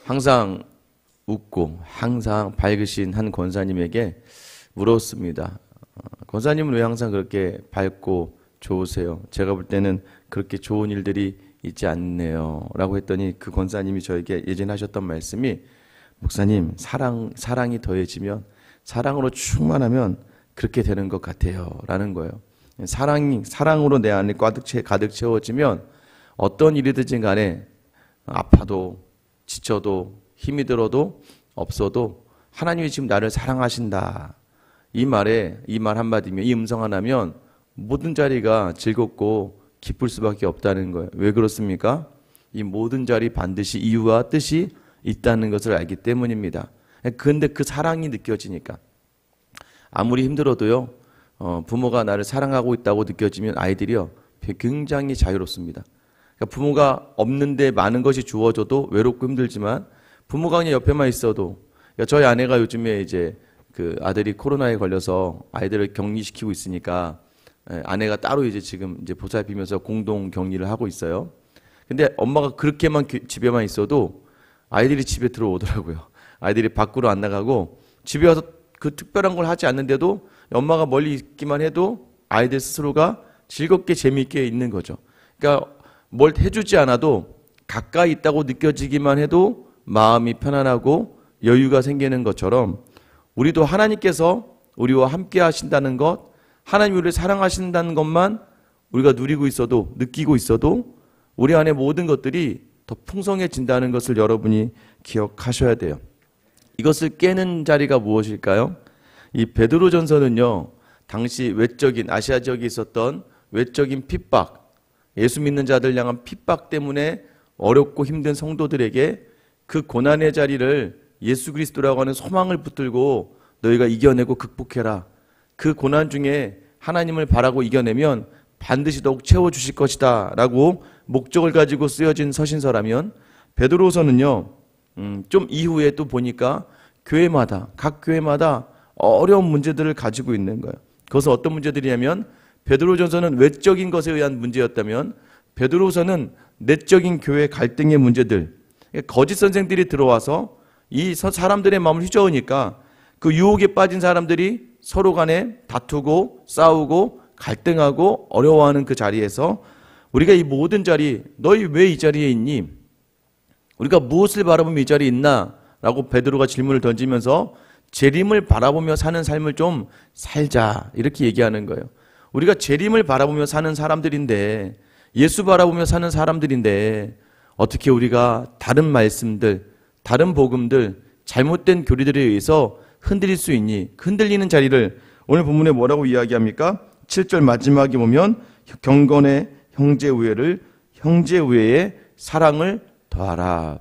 항상 웃고 항상 밝으신 한 권사님에게 물었습니다. 권사님은 왜 항상 그렇게 밝고 좋으세요? 제가 볼 때는 그렇게 좋은 일들이 있지 않네요 라고 했더니 그 권사님이 저에게 예전에 하셨던 말씀이, 목사님, 사랑이 더해지면, 사랑으로 충만하면 그렇게 되는 것 같아요 라는 거예요. 사랑으로 내 안에 가득 채워지면 어떤 일이든지 간에 아파도 지쳐도 힘이 들어도 없어도 하나님이 지금 나를 사랑하신다, 이 말 한마디면, 이 음성 하나면 모든 자리가 즐겁고 기쁠 수밖에 없다는 거예요. 왜 그렇습니까? 이 모든 자리 반드시 이유와 뜻이 있다는 것을 알기 때문입니다. 그런데 그 사랑이 느껴지니까, 아무리 힘들어도요, 부모가 나를 사랑하고 있다고 느껴지면 아이들이요 굉장히 자유롭습니다. 그러니까 부모가 없는데 많은 것이 주어져도 외롭고 힘들지만, 부모가 그냥 옆에만 있어도, 그러니까 저희 아내가 요즘에 이제 그 아들이 코로나에 걸려서 아이들을 격리시키고 있으니까 아내가 따로 이제 지금 이제 보살피면서 공동 격리를 하고 있어요. 근데 엄마가 그렇게만 집에만 있어도 아이들이 집에 들어오더라고요. 아이들이 밖으로 안 나가고 집에 와서 그 특별한 걸 하지 않는데도 엄마가 멀리 있기만 해도 아이들 스스로가 즐겁게 재미있게 있는 거죠. 그러니까 뭘 해주지 않아도 가까이 있다고 느껴지기만 해도 마음이 편안하고 여유가 생기는 것처럼, 우리도 하나님께서 우리와 함께 하신다는 것, 하나님 우리를 사랑하신다는 것만 우리가 누리고 있어도, 느끼고 있어도 우리 안에 모든 것들이 더 풍성해진다는 것을 여러분이 기억하셔야 돼요. 이것을 깨는 자리가 무엇일까요? 이 베드로전서는요, 당시 외적인 아시아 지역에 있었던 외적인 핍박, 예수 믿는 자들 향한 핍박 때문에 어렵고 힘든 성도들에게 그 고난의 자리를 예수 그리스도라고 하는 소망을 붙들고 너희가 이겨내고 극복해라, 그 고난 중에 하나님을 바라고 이겨내면 반드시 더욱 채워주실 것이다 라고 목적을 가지고 쓰여진 서신서라면, 베드로서는요 좀 이후에 또 보니까 각 교회마다 어려운 문제들을 가지고 있는 거예요. 그것은 어떤 문제들이냐면, 베드로전서는 외적인 것에 의한 문제였다면 베드로서는 내적인 교회 갈등의 문제들, 거짓 선생들이 들어와서 이 사람들의 마음을 휘저으니까 그 유혹에 빠진 사람들이 서로 간에 다투고 싸우고 갈등하고 어려워하는 그 자리에서 우리가 이 모든 자리, 너희 왜 이 자리에 있니? 우리가 무엇을 바라보며 이 자리에 있나? 라고 베드로가 질문을 던지면서 재림을 바라보며 사는 삶을 좀 살자, 이렇게 얘기하는 거예요. 우리가 재림을 바라보며 사는 사람들인데, 예수 바라보며 사는 사람들인데 어떻게 우리가 다른 말씀들, 다른 복음들, 잘못된 교리들에 의해서 흔들릴 수 있니? 흔들리는 자리를 오늘 본문에 뭐라고 이야기합니까? 7절 마지막에 보면 경건의 형제 우애를, 형제 우애에 사랑을 더하라.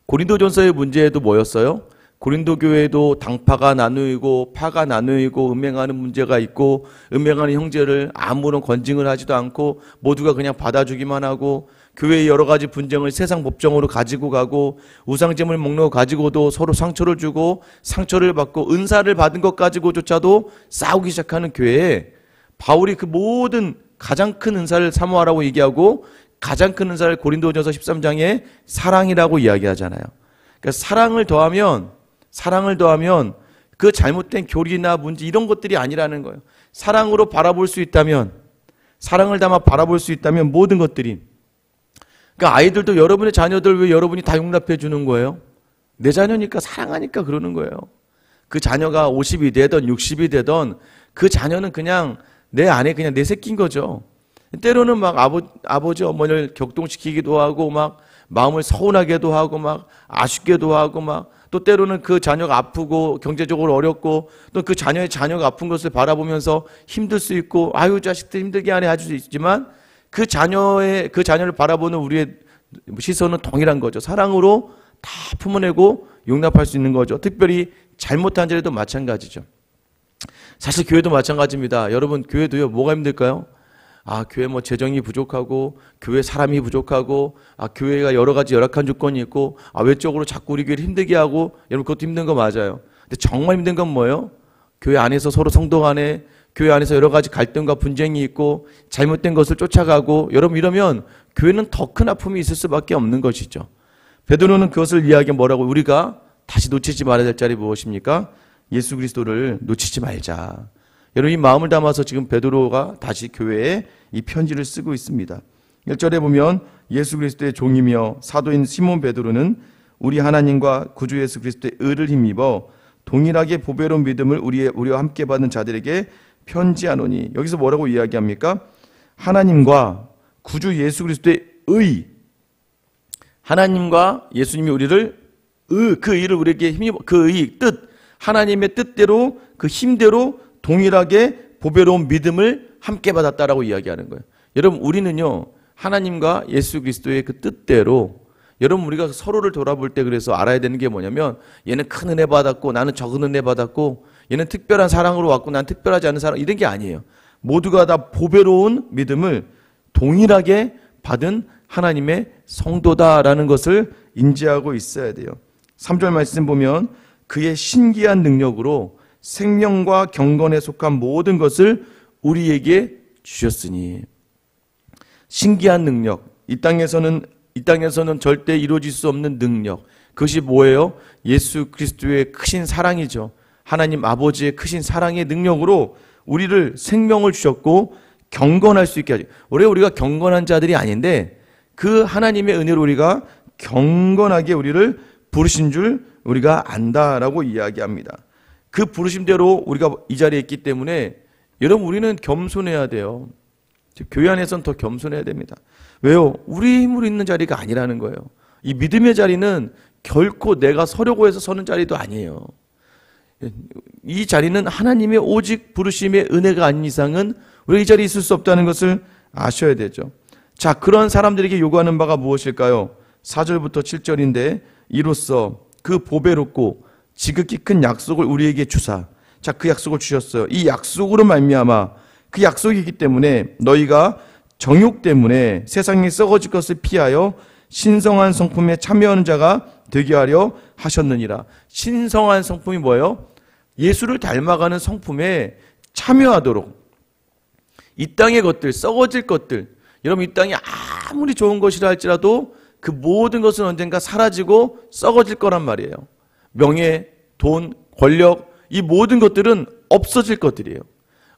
고린도전서의 문제도 뭐였어요? 고린도 교회도 당파가 나누이고 파가 나누이고 음행하는 문제가 있고, 음행하는 형제를 아무런 권징을 하지도 않고 모두가 그냥 받아주기만 하고, 교회의 여러 가지 분쟁을 세상 법정으로 가지고 가고, 우상제물 목록 가지고도 서로 상처를 주고 상처를 받고, 은사를 받은 것 가지고조차도 싸우기 시작하는 교회에 바울이 그 모든 가장 큰 은사를 사모하라고 얘기하고, 가장 큰 은사를 고린도전서 13장에 사랑이라고 이야기하잖아요. 그러니까 사랑을 더하면 그 잘못된 교리나 문제 이런 것들이 아니라는 거예요. 사랑으로 바라볼 수 있다면, 사랑을 담아 바라볼 수 있다면 모든 것들이, 그러니까 아이들도 여러분의 자녀들 왜 여러분이 다 용납해 주는 거예요? 내 자녀니까, 사랑하니까 그러는 거예요. 그 자녀가 50이 되던 60이 되던 그 자녀는 그냥 내 안에 그냥 내 새끼인 거죠. 때로는 막 아버지 어머니를 격동시키기도 하고, 막 마음을 서운하게도 하고, 막 아쉽게도 하고, 막 또 때로는 그 자녀가 아프고 경제적으로 어렵고, 또 그 자녀가 아픈 것을 바라보면서 힘들 수 있고, 아유 자식들 힘들게 하네 할 수 있지만, 그 자녀를 바라보는 우리의 시선은 동일한 거죠. 사랑으로 다 품어내고 용납할 수 있는 거죠. 특별히 잘못한 자리도 마찬가지죠. 사실 교회도 마찬가지입니다. 여러분, 교회도요, 뭐가 힘들까요? 교회 뭐 재정이 부족하고, 교회 사람이 부족하고, 교회가 여러 가지 열악한 조건이 있고, 외적으로 자꾸 우리 교회를 힘들게 하고, 여러분 그것도 힘든 거 맞아요. 근데 정말 힘든 건 뭐예요? 교회 안에서 서로 성도 간에, 교회 안에서 여러 가지 갈등과 분쟁이 있고 잘못된 것을 쫓아가고, 여러분 이러면 교회는 더 큰 아픔이 있을 수밖에 없는 것이죠. 베드로는 그것을 이야기해 뭐라고? 우리가 다시 놓치지 말아야 될 자리 무엇입니까? 예수 그리스도를 놓치지 말자. 여러분, 이 마음을 담아서 지금 베드로가 다시 교회에 이 편지를 쓰고 있습니다. 1절에 보면 예수 그리스도의 종이며 사도인 시몬 베드로는 우리 하나님과 구주 예수 그리스도의 의를 힘입어 동일하게 보배로운 믿음을 우리와 함께 받은 자들에게 편지하노니. 여기서 뭐라고 이야기합니까? 하나님과 구주 예수 그리스도의 의, 하나님과 예수님이 우리를 그 의를 우리에게 힘입어, 그 의, 뜻, 하나님의 뜻대로 그 힘대로 동일하게 보배로운 믿음을 함께 받았다라고 이야기하는 거예요. 여러분, 우리는요 하나님과 예수 그리스도의 그 뜻대로, 여러분 우리가 서로를 돌아볼 때 그래서 알아야 되는 게 뭐냐면, 얘는 큰 은혜 받았고 나는 적은 은혜 받았고, 얘는 특별한 사랑으로 왔고 난 특별하지 않은 사랑, 이런 게 아니에요. 모두가 다 보배로운 믿음을 동일하게 받은 하나님의 성도다라는 것을 인지하고 있어야 돼요. 3절 말씀 보면 그의 신기한 능력으로 생명과 경건에 속한 모든 것을 우리에게 주셨으니. 신기한 능력, 이 땅에서는 절대 이루어질 수 없는 능력, 그것이 뭐예요? 예수 그리스도의 크신 사랑이죠. 하나님 아버지의 크신 사랑의 능력으로 우리를 생명을 주셨고 경건할 수 있게 하죠. 원래 우리가 경건한 자들이 아닌데 그 하나님의 은혜로 우리가 경건하게 우리를 부르신 줄 우리가 안다라고 이야기합니다. 그 부르심대로 우리가 이 자리에 있기 때문에 여러분, 우리는 겸손해야 돼요. 교회 안에서는 더 겸손해야 됩니다. 왜요? 우리 힘으로 있는 자리가 아니라는 거예요. 이 믿음의 자리는 결코 내가 서려고 해서 서는 자리도 아니에요. 이 자리는 하나님의 오직 부르심의 은혜가 아닌 이상은 우리가 이 자리에 있을 수 없다는 것을 아셔야 되죠. 자, 그런 사람들에게 요구하는 바가 무엇일까요? 4절부터 7절인데 이로써 그 보배롭고 지극히 큰 약속을 우리에게 주사. 자, 그 약속을 주셨어요. 이 약속으로 말미암아, 그 약속이기 때문에 너희가 정욕 때문에 세상에 썩어질 것을 피하여 신성한 성품에 참여하는 자가 되게 하려 하셨느니라. 신성한 성품이 뭐예요? 예수를 닮아가는 성품에 참여하도록. 이 땅의 것들, 썩어질 것들, 여러분, 이 땅이 아무리 좋은 것이라 할지라도 그 모든 것은 언젠가 사라지고 썩어질 거란 말이에요. 명예, 돈, 권력, 이 모든 것들은 없어질 것들이에요.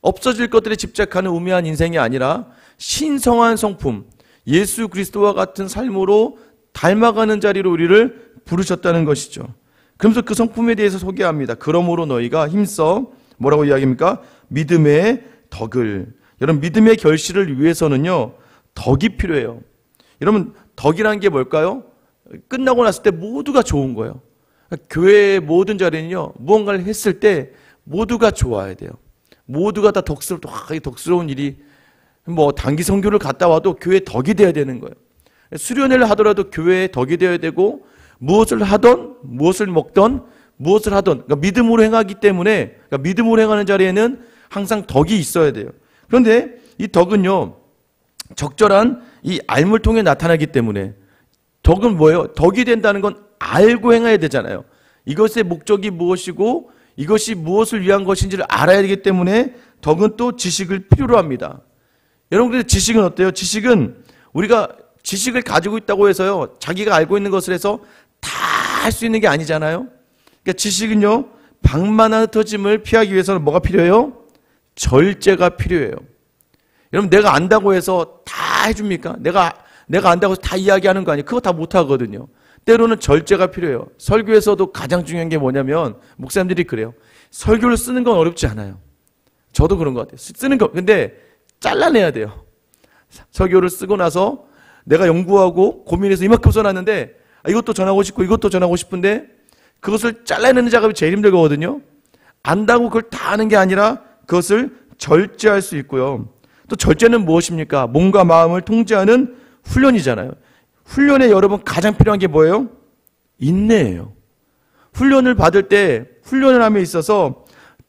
없어질 것들에 집착하는 우매한 인생이 아니라 신성한 성품, 예수 그리스도와 같은 삶으로 닮아가는 자리로 우리를 부르셨다는 것이죠. 그러면서 그 성품에 대해서 소개합니다. 그러므로 너희가 힘써 뭐라고 이야기합니까? 믿음의 덕을. 여러분, 믿음의 결실을 위해서는요 덕이 필요해요. 여러분, 덕이라는 게 뭘까요? 끝나고 났을 때 모두가 좋은 거예요. 교회의 모든 자리는요 무언가를 했을 때 모두가 좋아야 돼요. 모두가 다 덕스러운 일이, 뭐 단기 선교를 갔다 와도 교회에 덕이 돼야 되는 거예요. 수련회를 하더라도 교회에 덕이 되어야 되고, 무엇을 하던, 무엇을 먹던, 무엇을 하던, 그러니까 믿음으로 행하기 때문에, 그러니까 믿음으로 행하는 자리에는 항상 덕이 있어야 돼요. 그런데 이 덕은요 적절한 이 알물 통해 나타나기 때문에, 덕은 뭐예요? 덕이 된다는 건 알고 행해야 되잖아요. 이것의 목적이 무엇이고 이것이 무엇을 위한 것인지를 알아야 되기 때문에 덕은 또 지식을 필요로 합니다. 여러분, 근데 지식은 어때요? 지식은 우리가 지식을 가지고 있다고 해서요 자기가 알고 있는 것을 해서 다 할 수 있는 게 아니잖아요. 그러니까 지식은요 방만한 흩어짐을 피하기 위해서는 뭐가 필요해요? 절제가 필요해요. 여러분, 내가 안다고 해서 다 해줍니까? 내가 안다고 해서 다 이야기하는 거 아니에요. 그거 다 못하거든요. 때로는 절제가 필요해요. 설교에서도 가장 중요한 게 뭐냐면, 목사님들이 그래요. 설교를 쓰는 건 어렵지 않아요. 저도 그런 것 같아요. 쓰는 거. 근데 잘라내야 돼요. 설교를 쓰고 나서 내가 연구하고 고민해서 이만큼 써놨는데 이것도 전하고 싶고 이것도 전하고 싶은데 그것을 잘라내는 작업이 제일 힘들거든요. 안다고 그걸 다 아는 게 아니라 그것을 절제할 수 있고요. 또 절제는 무엇입니까? 몸과 마음을 통제하는 훈련이잖아요. 훈련에 여러분 가장 필요한 게 뭐예요? 인내예요. 훈련을 받을 때, 훈련을 함에 있어서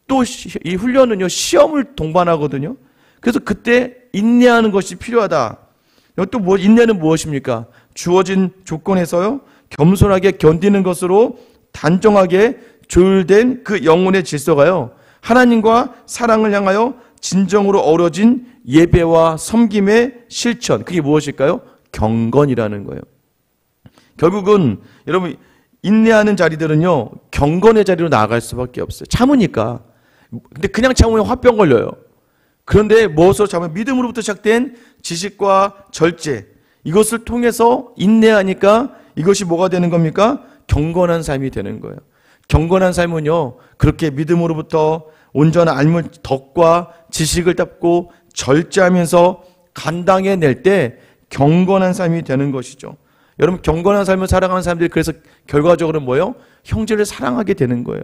또 이 훈련은요 시험을 동반하거든요. 그래서 그때 인내하는 것이 필요하다. 또 인내는 무엇입니까? 주어진 조건에서요 겸손하게 견디는 것으로 단정하게 조율된 그 영혼의 질서가요 하나님과 사랑을 향하여 진정으로 어우러진 예배와 섬김의 실천, 그게 무엇일까요? 경건이라는 거예요. 결국은 여러분 인내하는 자리들은요 경건의 자리로 나아갈 수밖에 없어요. 참으니까. 근데 그냥 참으면 화병 걸려요. 그런데 무엇으로 참으면 믿음으로부터 시작된 지식과 절제, 이것을 통해서 인내하니까 이것이 뭐가 되는 겁니까? 경건한 삶이 되는 거예요. 경건한 삶은요 그렇게 믿음으로부터 온전한 알물 덕과 지식을 닦고 절제하면서 감당해낼 때 경건한 삶이 되는 것이죠. 여러분 경건한 삶을 살아가는 사람들이 그래서 결과적으로 뭐예요? 형제를 사랑하게 되는 거예요.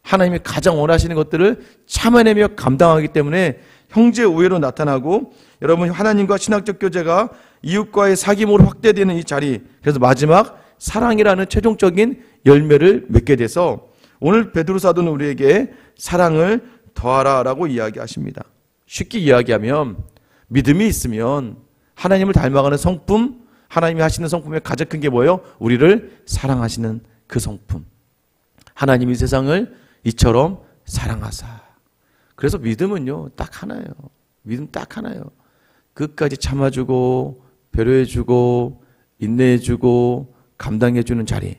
하나님이 가장 원하시는 것들을 참아내며 감당하기 때문에 형제 우애로 나타나고, 여러분 하나님과 신학적 교제가 이웃과의 사귐으로 확대되는 이 자리, 그래서 마지막 사랑이라는 최종적인 열매를 맺게 돼서 오늘 베드로 사도는 우리에게 사랑을 더하라라고 이야기하십니다. 쉽게 이야기하면 믿음이 있으면 하나님을 닮아가는 성품, 하나님이 하시는 성품의 가장 큰 게 뭐예요? 우리를 사랑하시는 그 성품. 하나님이 세상을 이처럼 사랑하사. 그래서 믿음은요 딱 하나예요. 믿음 딱 하나예요. 끝까지 참아주고 배려해주고 인내해주고 감당해주는 자리,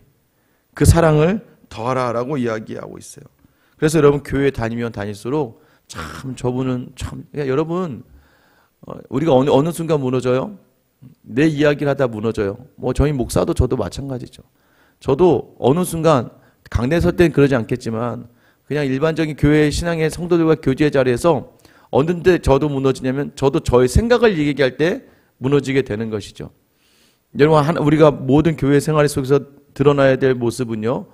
그 사랑을 더하라라고 이야기하고 있어요. 그래서 여러분 교회 다니면 다닐수록 참 저분은 참, 그러니까 여러분 우리가 어느 순간 무너져요? 내 이야기를 하다 무너져요. 뭐 저희 목사도 저도 마찬가지죠. 저도 어느 순간 강대 설 때는 그러지 않겠지만 그냥 일반적인 교회 신앙의 성도들과 교제의 자리에서 어느 때 저도 무너지냐면 저도 저의 생각을 얘기할 때 무너지게 되는 것이죠. 여러분 우리가 모든 교회 생활 속에서 드러나야 될 모습은요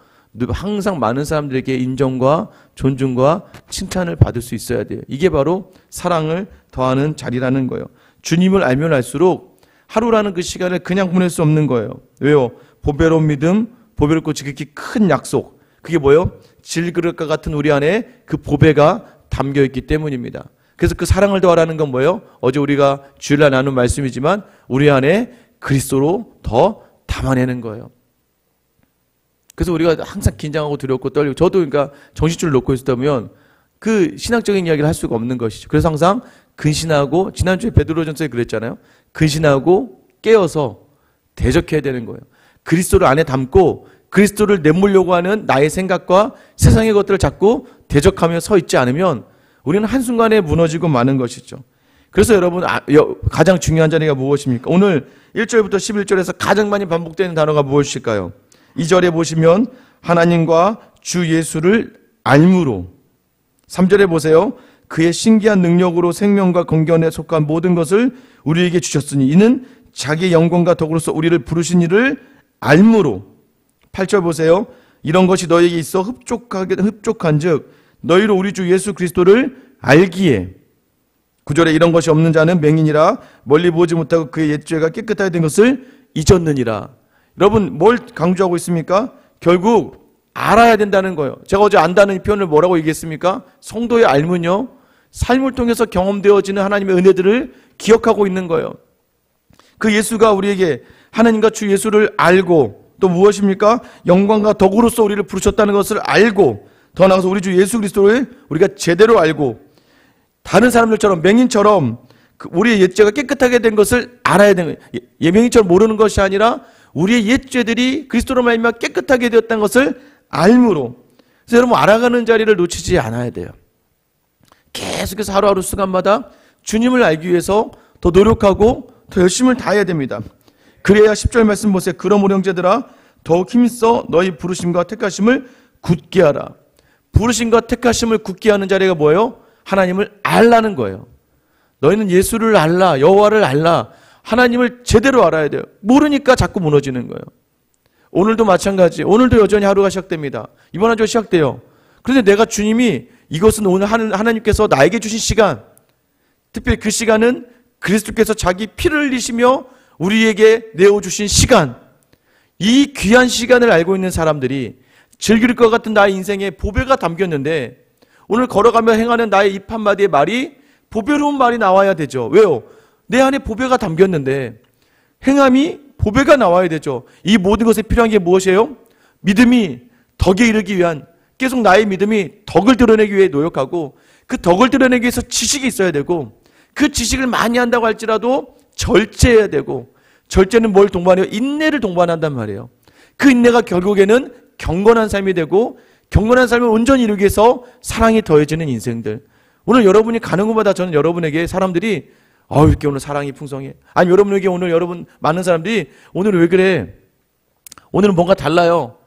항상 많은 사람들에게 인정과 존중과 칭찬을 받을 수 있어야 돼요. 이게 바로 사랑을 더하는 자리라는 거예요. 주님을 알면 알수록 하루라는 그 시간을 그냥 보낼 수 없는 거예요. 왜요? 보배로운 믿음, 보배롭고 지극히 큰 약속, 그게 뭐예요? 질그릇과 같은 우리 안에 그 보배가 담겨있기 때문입니다. 그래서 그 사랑을 더하라는 건 뭐예요? 어제 우리가 주일날 나눈 말씀이지만 우리 안에 그리스도로 더 담아내는 거예요. 그래서 우리가 항상 긴장하고 두렵고 떨리고, 저도 그러니까 정신줄을 놓고 있었다면 그 신학적인 이야기를 할 수가 없는 것이죠. 그래서 항상 근신하고, 지난주에 베드로전서에 그랬잖아요. 근신하고 깨어서 대적해야 되는 거예요. 그리스도를 안에 담고 그리스도를 내몰려고 하는 나의 생각과 세상의 것들을 자꾸 대적하며 서 있지 않으면 우리는 한순간에 무너지고 마는 것이죠. 그래서 여러분 가장 중요한 자리가 무엇입니까? 오늘 1절부터 11절에서 가장 많이 반복되는 단어가 무엇일까요? 2절에 보시면 하나님과 주 예수를 알므로, 3절에 보세요. 그의 신기한 능력으로 생명과 건견에 속한 모든 것을 우리에게 주셨으니 이는 자기의 영광과 덕으로서 우리를 부르신 이를 알므로, 8절 보세요. 이런 것이 너에게 있어 흡족한 즉 너희로 우리 주 예수 그리스도를 알기에, 9절에 이런 것이 없는 자는 맹인이라 멀리 보지 못하고 그의 옛죄가 깨끗하게 된 것을 잊었느니라. 여러분 뭘 강조하고 있습니까? 결국 알아야 된다는 거예요. 제가 어제 안다는 이 표현을 뭐라고 얘기했습니까? 성도의 알면요 삶을 통해서 경험되어지는 하나님의 은혜들을 기억하고 있는 거예요. 그 예수가 우리에게, 하나님과 주 예수를 알고, 또 무엇입니까? 영광과 덕으로서 우리를 부르셨다는 것을 알고, 더 나아가서 우리 주 예수 그리스도를 우리가 제대로 알고, 다른 사람들처럼 맹인처럼 우리의 옛죄가 깨끗하게 된 것을 알아야 되는 거예요. 예맹인처럼 모르는 것이 아니라 우리의 옛죄들이 그리스도로 말미암아 깨끗하게 되었다는 것을 알므로. 그래서 여러분 알아가는 자리를 놓치지 않아야 돼요. 계속해서 하루하루 순간마다 주님을 알기 위해서 더 노력하고 더 열심을 다해야 됩니다. 그래야 10절 말씀 보세요. 그러므로 형제들아 더욱 힘써 너희 부르심과 택하심을 굳게 하라. 부르심과 택하심을 굳게 하는 자리가 뭐예요? 하나님을 알라는 거예요. 너희는 예수를 알라, 여호와를 알라, 하나님을 제대로 알아야 돼요. 모르니까 자꾸 무너지는 거예요. 오늘도 마찬가지. 오늘도 여전히 하루가 시작됩니다. 이번 한 주 시작돼요. 그런데 내가 주님이, 이것은 오늘 하나님께서 나에게 주신 시간, 특별히 그 시간은 그리스도께서 자기 피를 흘리시며 우리에게 내어주신 시간, 이 귀한 시간을 알고 있는 사람들이 즐길 것 같은 나의 인생에 보배가 담겼는데, 오늘 걸어가며 행하는 나의 입 한마디의 말이 보배로운 말이 나와야 되죠. 왜요? 내 안에 보배가 담겼는데 행함이 보배가 나와야 되죠. 이 모든 것에 필요한 게 무엇이에요? 믿음이 덕에 이르기 위한, 계속 나의 믿음이 덕을 드러내기 위해 노력하고, 그 덕을 드러내기 위해서 지식이 있어야 되고, 그 지식을 많이 한다고 할지라도 절제해야 되고, 절제는 뭘 동반해요? 인내를 동반한단 말이에요. 그 인내가 결국에는 경건한 삶이 되고, 경건한 삶을 온전히 이루기 위해서 사랑이 더해지는 인생들. 오늘 여러분이 가는 곳마다 저는 여러분에게 사람들이 이렇게 오늘 사랑이 풍성해. 아니 여러분에게 오늘 여러분 많은 사람들이 오늘 왜 그래? 오늘은 뭔가 달라요.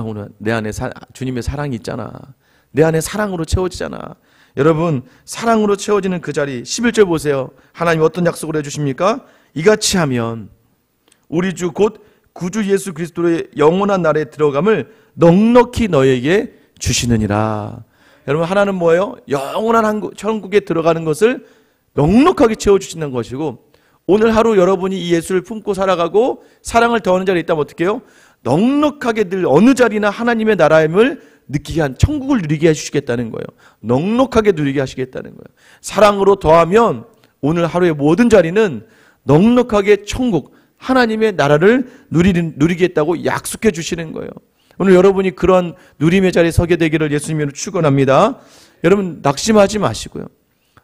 오늘 내 안에 주님의 사랑이 있잖아. 내 안에 사랑으로 채워지잖아. 여러분, 사랑으로 채워지는 그 자리 11절 보세요. 하나님 어떤 약속을 해주십니까? 이같이 하면 우리 주 곧 구주 예수 그리스도의 영원한 나라에 들어감을 넉넉히 너에게 주시느니라. 여러분, 하나는 뭐예요? 영원한 천국에 들어가는 것을 넉넉하게 채워주시는 것이고, 오늘 하루 여러분이 이 예수를 품고 살아가고 사랑을 더하는 자리에 있다면 어떻게 해요? 넉넉하게 늘 어느 자리나 하나님의 나라임을 느끼게 한 천국을 누리게 해주시겠다는 거예요. 넉넉하게 누리게 하시겠다는 거예요. 사랑으로 더하면 오늘 하루의 모든 자리는 넉넉하게 천국, 하나님의 나라를 누리겠다고 약속해 주시는 거예요. 오늘 여러분이 그런 누림의 자리에 서게 되기를 예수님으로 축원합니다. 여러분 낙심하지 마시고요.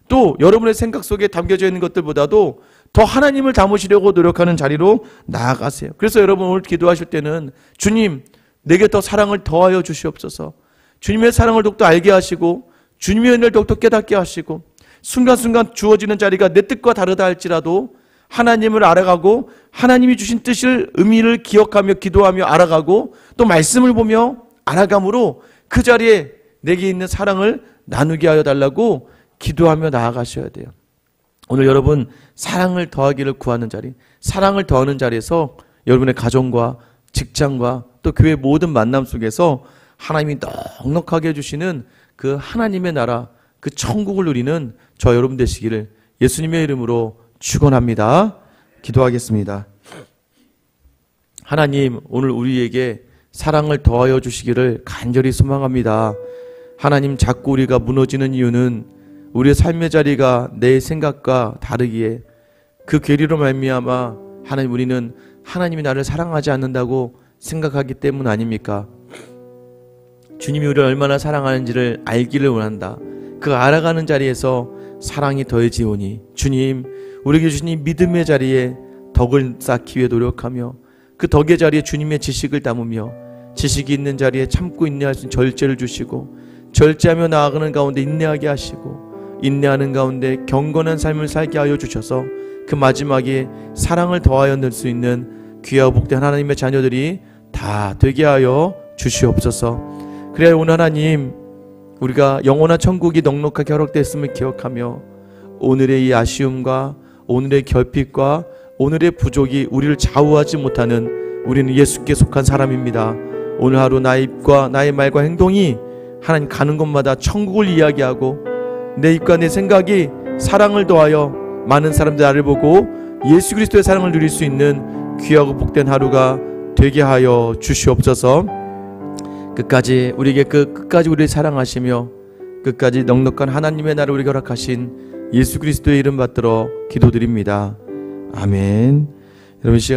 또 여러분의 생각 속에 담겨져 있는 것들보다도 더 하나님을 담으시려고 노력하는 자리로 나아가세요. 그래서 여러분 오늘 기도하실 때는 주님, 내게 더 사랑을 더하여 주시옵소서. 주님의 사랑을 더욱더 알게 하시고 주님의 은혜를 더욱더 깨닫게 하시고, 순간순간 주어지는 자리가 내 뜻과 다르다 할지라도 하나님을 알아가고 하나님이 주신 뜻을, 의미를 기억하며 기도하며 알아가고 또 말씀을 보며 알아감으로 그 자리에 내게 있는 사랑을 나누게 하여 달라고 기도하며 나아가셔야 돼요. 오늘 여러분 사랑을 더하기를 구하는 자리, 사랑을 더하는 자리에서 여러분의 가정과 직장과 또 교회 모든 만남 속에서 하나님이 넉넉하게 해주시는 그 하나님의 나라, 그 천국을 누리는 저 여러분 되시기를 예수님의 이름으로 축원합니다. 기도하겠습니다. 하나님, 오늘 우리에게 사랑을 더하여 주시기를 간절히 소망합니다. 하나님, 자꾸 우리가 무너지는 이유는 우리의 삶의 자리가 내 생각과 다르기에 그 괴리로 말미암아 하나님, 우리는 하나님이 나를 사랑하지 않는다고 생각하기 때문 아닙니까? 주님이 우리를 얼마나 사랑하는지를 알기를 원한다. 그 알아가는 자리에서 사랑이 더해지오니 주님, 우리에게 주신 이 믿음의 자리에 덕을 쌓기 위해 노력하며 그 덕의 자리에 주님의 지식을 담으며 지식이 있는 자리에 참고 인내할 수 있는 절제를 주시고, 절제하며 나아가는 가운데 인내하게 하시고, 인내하는 가운데 경건한 삶을 살게 하여 주셔서 그 마지막에 사랑을 더하여 낼 수 있는 귀하고 복된 하나님의 자녀들이 다 되게 하여 주시옵소서. 그래야 오늘 하나님, 우리가 영원한 천국이 넉넉하게 허락됐음을 기억하며 오늘의 이 아쉬움과 오늘의 결핍과 오늘의 부족이 우리를 좌우하지 못하는, 우리는 예수께 속한 사람입니다. 오늘 하루 나의 입과 나의 말과 행동이 하나님 가는 곳마다 천국을 이야기하고 내 입과 내 생각이 사랑을 더하여 많은 사람들 나를 보고 예수 그리스도의 사랑을 누릴 수 있는 귀하고 복된 하루가 되게 하여 주시옵소서. 끝까지 우리에게 끝까지 우리를 사랑하시며 끝까지 넉넉한 하나님의 나라를 우리에게 허락하신 예수 그리스도의 이름 받들어 기도드립니다. 아멘. 여러분 시간